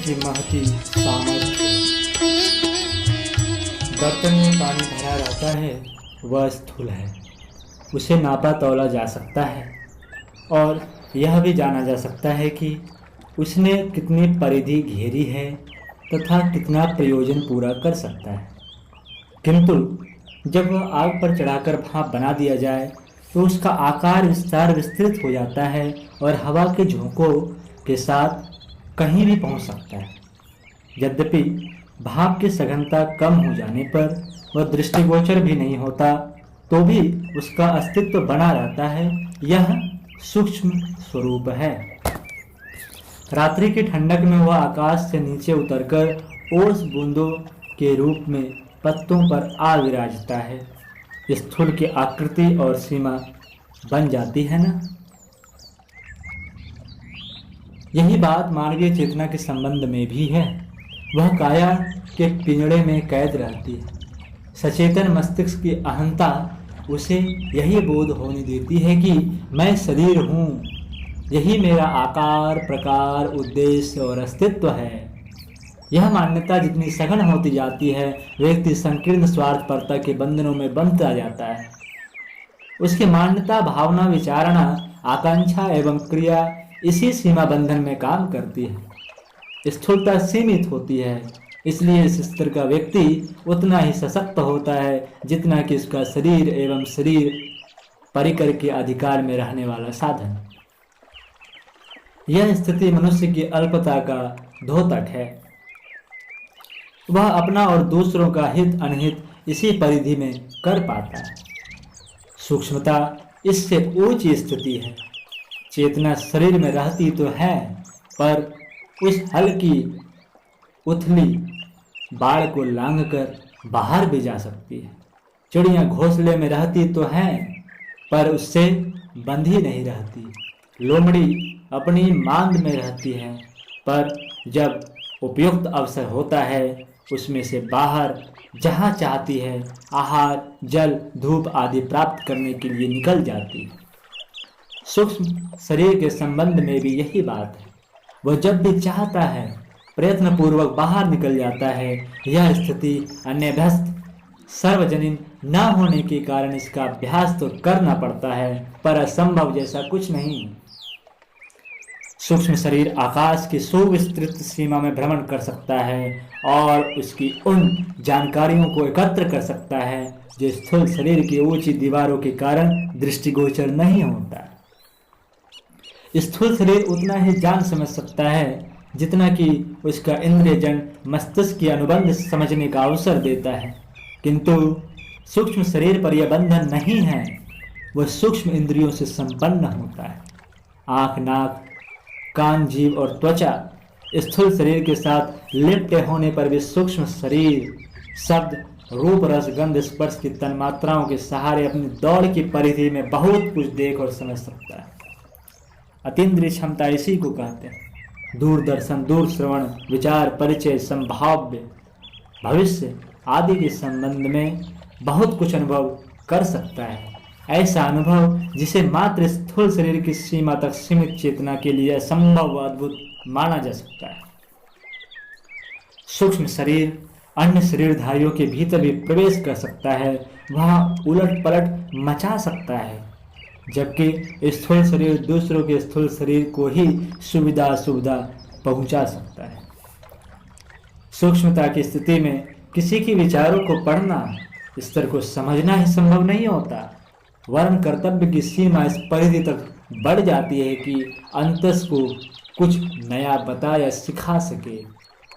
की महती सामर्थ्य। बर्तन में पानी भरा रहता है, वह स्थूल है, उसे नापा तौला जा सकता है और यह भी जाना जा सकता है कि उसने कितनी परिधि घेरी है तथा कितना प्रयोजन पूरा कर सकता है। किंतु जब वह आग पर चढ़ाकर भाप बना दिया जाए तो उसका आकार विस्तार विस्तृत हो जाता है और हवा के झोंकों के साथ कहीं भी पहुंच सकता है। यद्यपि भाप की सघनता कम हो जाने पर वह दृष्टिगोचर भी नहीं होता, तो भी उसका अस्तित्व बना रहता है। यह सूक्ष्म स्वरूप है। रात्रि की ठंडक में वह आकाश से नीचे उतरकर ओस बूंदों के रूप में पत्तों पर आ विराजता है। स्थूल की आकृति और सीमा बन जाती है ना। यही बात मानवीय चेतना के संबंध में भी है। वह काया के पिंजड़े में कैद रहती है। सचेतन मस्तिष्क की अहंता उसे यही बोध होने देती है कि मैं शरीर हूँ, यही मेरा आकार, प्रकार, उद्देश्य और अस्तित्व है। यह मान्यता जितनी सघन होती जाती है, व्यक्ति संकीर्ण स्वार्थपरता के बंधनों में बंधता जाता है। उसकी मान्यता, भावना, विचारणा, आकांक्षा एवं क्रिया इसी सीमा बंधन में काम करती है। स्थूलता सीमित होती है, इसलिए इस स्तर का व्यक्ति उतना ही सशक्त होता है जितना कि उसका शरीर एवं शरीर परिकर के अधिकार में रहने वाला साधन। यह स्थिति मनुष्य की अल्पता का द्योतक है। वह अपना और दूसरों का हित अनहित इसी परिधि में कर पाता है। सूक्ष्मता इससे ऊंची स्थिति है। चेतना शरीर में रहती तो है, पर उस हल्की उथली बाड़ को लांघकर बाहर भी जा सकती है। चिड़िया घोंसले में रहती तो है, पर उससे बंधी नहीं रहती। लोमड़ी अपनी मांद में रहती है, पर जब उपयुक्त अवसर होता है उसमें से बाहर जहाँ चाहती है आहार, जल, धूप आदि प्राप्त करने के लिए निकल जाती है। सूक्ष्म शरीर के संबंध में भी यही बात है। वह जब भी चाहता है प्रयत्न पूर्वक बाहर निकल जाता है। यह स्थिति अन्यभ्यस्त सर्वजनीन न होने के कारण इसका अभ्यास तो करना पड़ता है, पर असंभव जैसा कुछ नहीं। सूक्ष्म शरीर आकाश की सुविस्तृत सीमा में भ्रमण कर सकता है और उसकी उन जानकारियों को एकत्र कर सकता है जो स्थूल शरीर की ऊंची दीवारों के कारण दृष्टिगोचर नहीं होता। स्थूल शरीर उतना ही जान समझ सकता है जितना कि उसका इंद्रियजन मस्तिष्क की अनुबंध समझने का अवसर देता है, किंतु सूक्ष्म शरीर पर यह बंधन नहीं है। वह सूक्ष्म इंद्रियों से संपन्न होता है। आँख, नाक, कान, जीव और त्वचा स्थूल शरीर के साथ लिप्त होने पर भी सूक्ष्म शरीर शब्द, रूप, रस, गंध, स्पर्श की तन्मात्राओं के सहारे अपनी दौड़ की परिधि में बहुत कुछ देख और समझ सकता है। अतीन्द्रिय क्षमता इसी को कहते हैं। दूरदर्शन, दूर श्रवण, विचार, परिचय, संभाव्य, भविष्य आदि के संबंध में बहुत कुछ अनुभव कर सकता है। ऐसा अनुभव जिसे मात्र स्थूल शरीर की सीमा तक सीमित चेतना के लिए असंभव व अद्भुत माना जा सकता है। सूक्ष्म शरीर अन्य शरीरधारियों के भीतर भी प्रवेश कर सकता है, वहां उलट पलट मचा सकता है, जबकि स्थूल शरीर दूसरों के स्थूल शरीर को ही सुविधा पहुंचा सकता है। सूक्ष्मता की स्थिति में किसी के विचारों को पढ़ना, स्तर को समझना ही संभव नहीं होता। वर्ण कर्तव्य की सीमा इस परिधि तक बढ़ जाती है कि अंतस को कुछ नया बता या सिखा सके,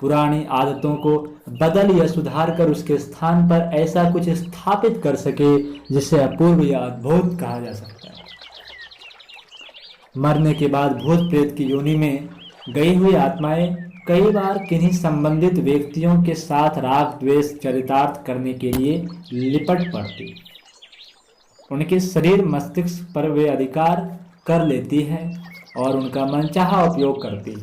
पुरानी आदतों को बदल या सुधार कर उसके स्थान पर ऐसा कुछ स्थापित कर सके जिसे अपूर्व या अद्भुत कहा जा सकता है। मरने के बाद भूत प्रेत की योनि में गई हुई आत्माएं कई बार किन्हीं संबंधित व्यक्तियों के साथ राग द्वेष चरितार्थ करने के लिए लिपट पड़ती। उनके शरीर मस्तिष्क पर वे अधिकार कर लेती है और उनका मनचाहा उपयोग करती।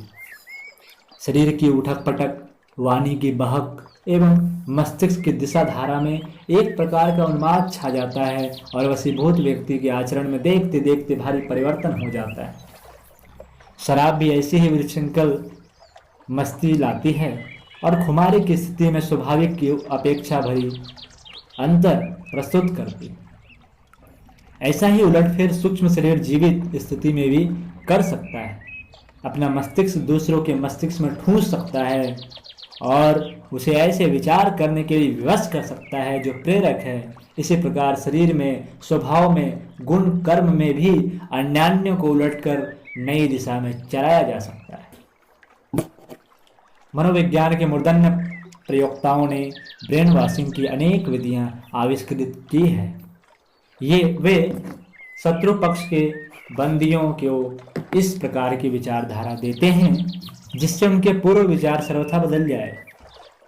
शरीर की उठक पटक, वाणी की बहक एवं मस्तिष्क की दिशा धारा में एक प्रकार का उन्माद छा जाता है और वशीभूत व्यक्ति के आचरण में देखते देखते भारी परिवर्तन हो जाता है। शराब भी ऐसी ही विशृंखल मस्ती लाती है और खुमारी की स्थिति में स्वाभाविक की अपेक्षा भरी अंतर प्रस्तुत करती है। ऐसा ही उलटफेर सूक्ष्म शरीर जीवित स्थिति में भी कर सकता है। अपना मस्तिष्क दूसरों के मस्तिष्क में ठूंस सकता है और उसे ऐसे विचार करने के लिए विवश कर सकता है जो प्रेरक है। इसी प्रकार शरीर में, स्वभाव में, गुण कर्म में भी अन्यान्यों को उलटकर नई दिशा में चलाया जा सकता है। मनोविज्ञान के मूर्धन्य प्रयोक्ताओं ने ब्रेन वॉशिंग की अनेक विधियां आविष्कृत की है। वे शत्रु पक्ष के बंदियों को इस प्रकार की विचारधारा देते हैं जिससे उनके पूर्व विचार सर्वथा बदल जाए,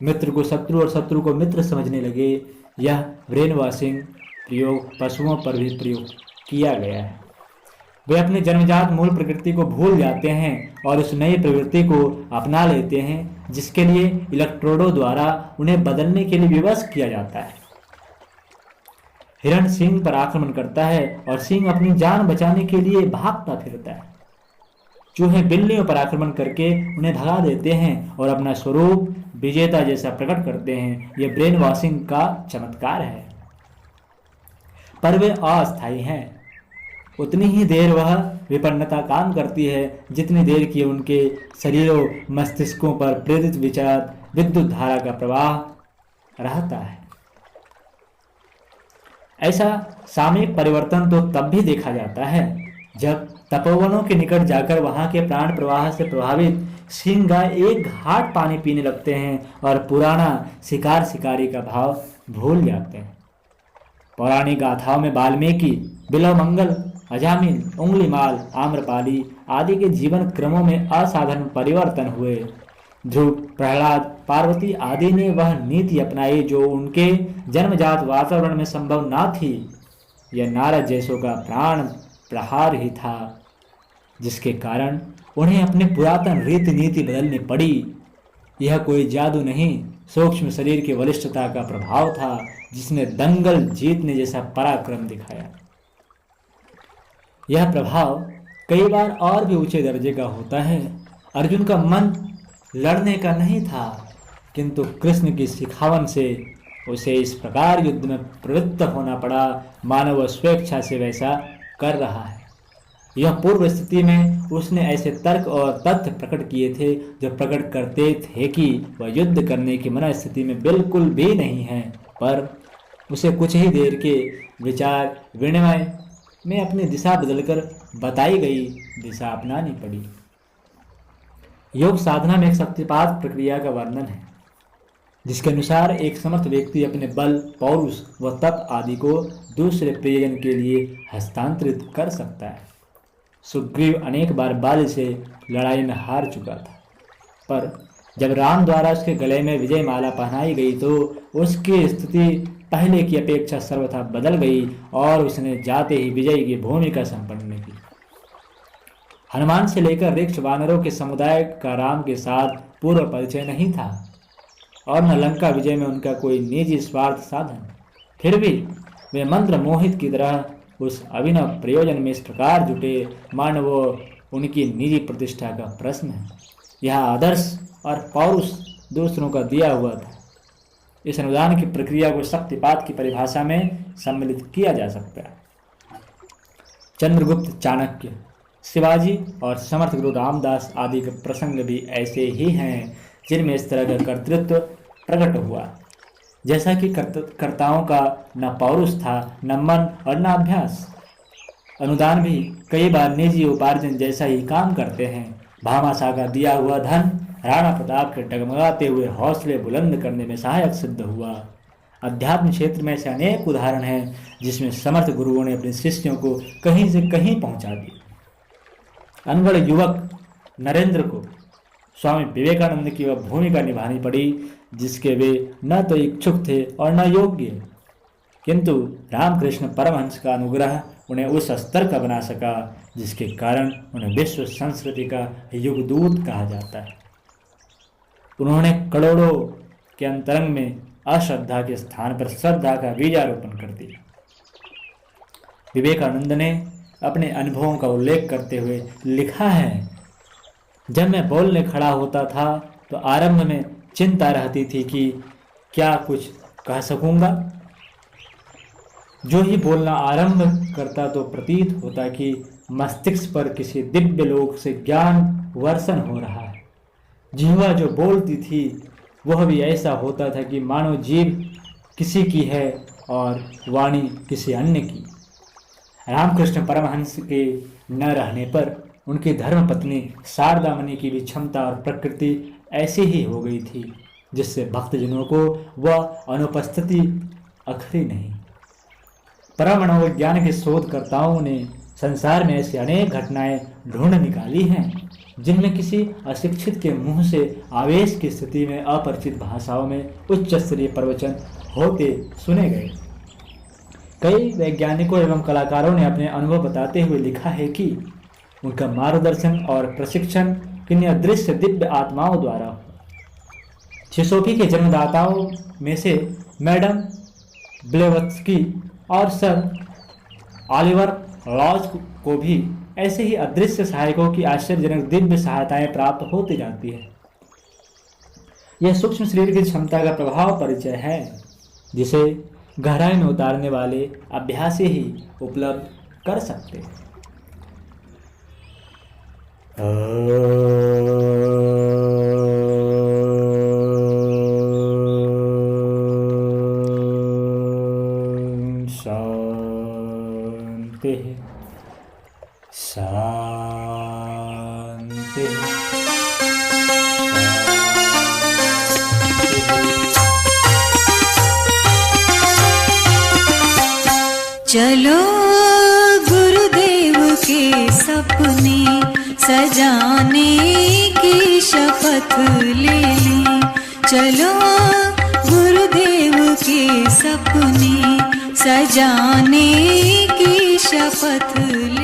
मित्र को शत्रु और शत्रु को मित्र समझने लगे। यह ब्रेन वॉशिंग प्रयोग पशुओं पर भी प्रयोग किया गया है। वे अपने जन्मजात मूल प्रकृति को भूल जाते हैं और उस नई प्रवृत्ति को अपना लेते हैं जिसके लिए इलेक्ट्रोडों द्वारा उन्हें बदलने के लिए विवश किया जाता है। हिरण सिंह पर आक्रमण करता है और सिंह अपनी जान बचाने के लिए भागता फिरता है। चूहे बिल्लियों पर आक्रमण करके उन्हें भगा देते हैं और अपना स्वरूप विजेता जैसा प्रकट करते हैं। यह ब्रेन वॉशिंग का चमत्कार है। पर वे अस्थायी हैं। उतनी ही देर वह विपन्नता काम करती है जितनी देर की उनके शरीरों मस्तिष्कों पर प्रेरित विचार विद्युत धारा का प्रवाह रहता है। ऐसा सामयिक परिवर्तन तो तब भी देखा जाता है जब तपोवनों के निकट जाकर वहां के प्राण प्रवाह से प्रभावित सिंह गाय एक घाट पानी पीने लगते हैं और पुराना शिकार शिकारी का भाव भूल जाते हैं। पौराणिक गाथाओं में वाल्मीकि, बिल्वमंगल, अजामिल, उंगलीमाल, आम्रपाली आदि के जीवन क्रमों में असाधारण परिवर्तन हुए। ध्रुव, प्रहलाद, पार्वती आदि ने वह नीति अपनाई जो उनके जन्मजात वातावरण में संभव ना थी। यह नारद जैसों का प्राण प्रहार ही था जिसके कारण उन्हें अपने पुरातन रीति नीति बदलनी पड़ी। यह कोई जादू नहीं, सूक्ष्म शरीर की वरिष्ठता का प्रभाव था जिसने दंगल जीतने जैसा पराक्रम दिखाया। यह प्रभाव कई बार और भी ऊंचे दर्जे का होता है। अर्जुन का मन लड़ने का नहीं था किंतु कृष्ण की सिखावन से उसे इस प्रकार युद्ध में प्रवृत्त होना पड़ा मानव स्वेच्छा से वैसा कर रहा है। यह पूर्व स्थिति में उसने ऐसे तर्क और तथ्य प्रकट किए थे जो प्रकट करते थे कि वह युद्ध करने की मन स्थिति में बिल्कुल भी नहीं है, पर उसे कुछ ही देर के विचार विनिमय में अपनी दिशा बदलकर बताई गई दिशा अपनानी पड़ी। योग साधना में एक शक्तिपात प्रक्रिया का वर्णन है जिसके अनुसार एक समर्थ व्यक्ति अपने बल, पौरुष व तप आदि को दूसरे प्रयोजन के लिए हस्तांतरित कर सकता है। सुग्रीव अनेक बार बाली से लड़ाई में हार चुका था, पर जब राम द्वारा उसके गले में विजय माला पहनाई गई तो उसकी स्थिति पहले की अपेक्षा सर्वथा बदल गई और उसने जाते ही विजय की भूमिका संपन्न की। हनुमान से लेकर ऋक्ष वानरों के समुदाय का राम के साथ पूर्व परिचय नहीं था और न लंका विजय में उनका कोई निजी स्वार्थ साधन। फिर भी वे मंत्र मोहित की तरह उस अभिनव प्रयोजन में इस प्रकार जुटे मानो वो उनकी निजी प्रतिष्ठा का प्रश्न है। यह आदर्श और पौरुष दूसरों का दिया हुआ था। इस अनुदान की प्रक्रिया को शक्तिपात की परिभाषा में सम्मिलित किया जा सकता है। चंद्रगुप्त, चाणक्य, शिवाजी और समर्थ गुरु रामदास आदि के प्रसंग भी ऐसे ही हैं जिनमें इस तरह का कर्तृत्व प्रकट हुआ। जैसा कि कर्ताओं का न पौरुष था, न मन और न अभ्यास। अनुदान भी कई बार निजी उपार्जन जैसा ही काम करते हैं। भामाशाह का दिया हुआ धन राणा प्रताप के डगमगाते हुए हौसले बुलंद करने में सहायक सिद्ध हुआ। अध्यात्म क्षेत्र में ऐसे अनेक उदाहरण हैं जिसमें समर्थ गुरुओं ने अपने शिष्यों को कहीं से कहीं पहुंचा दिया। अनगढ़ युवक नरेंद्र को स्वामी विवेकानंद की वह भूमिका निभानी पड़ी जिसके वे न तो इच्छुक थे और न योग्य, किंतु रामकृष्ण परमहंस का अनुग्रह उन्हें उस स्तर का बना सका जिसके कारण उन्हें विश्व संस्कृति का युगदूत कहा जाता है। उन्होंने करोड़ों के अंतरंग में अश्रद्धा के स्थान पर श्रद्धा का बीजारोपण कर दिया। विवेकानंद ने अपने अनुभवों का उल्लेख करते हुए लिखा है, जब मैं बोलने खड़ा होता था तो आरंभ में चिंता रहती थी कि क्या कुछ कह सकूंगा। जो ही बोलना आरंभ करता तो प्रतीत होता कि मस्तिष्क पर किसी दिव्य लोक से ज्ञान वर्षण हो रहा है। जिह्वा जो बोलती थी वह भी ऐसा होता था कि मानो जीव किसी की है और वाणी किसी अन्य की। रामकृष्ण परमहंस के न रहने पर उनकी धर्मपत्नी शारदामणि की भी क्षमता और प्रकृति ऐसी ही हो गई थी जिससे भक्तजनों को वह अनुपस्थिति अखरी नहीं। परम मनोविज्ञान के शोधकर्ताओं ने संसार में ऐसी अनेक घटनाएं ढूंढ निकाली हैं जिनमें किसी अशिक्षित के मुंह से आवेश की स्थिति में अपरिचित भाषाओं में उच्च स्तरीय प्रवचन होते सुने गए। कई वैज्ञानिकों एवं कलाकारों ने अपने अनुभव बताते हुए लिखा है कि उनका मार्गदर्शन और प्रशिक्षण किन्हीं अदृश्य दिव्य आत्माओं द्वारा हुआ। थियोसॉफी के जन्मदाताओं में से मैडम ब्लेवत्स्की और सर ऑलिवर लॉज को भी ऐसे ही अदृश्य सहायकों की आश्चर्यजनक दिव्य सहायताएं प्राप्त होती जाती है। यह सूक्ष्म शरीर की क्षमता का प्रभाव परिचय है जिसे गहराई में उतारने वाले अभ्यासी ही उपलब्ध कर सकते हैं। शांति शांति। चलो गुरुदेव के सपने सजाने की शपथ ले ली। चलो गुरुदेव के सपने सजाने की शपथ ले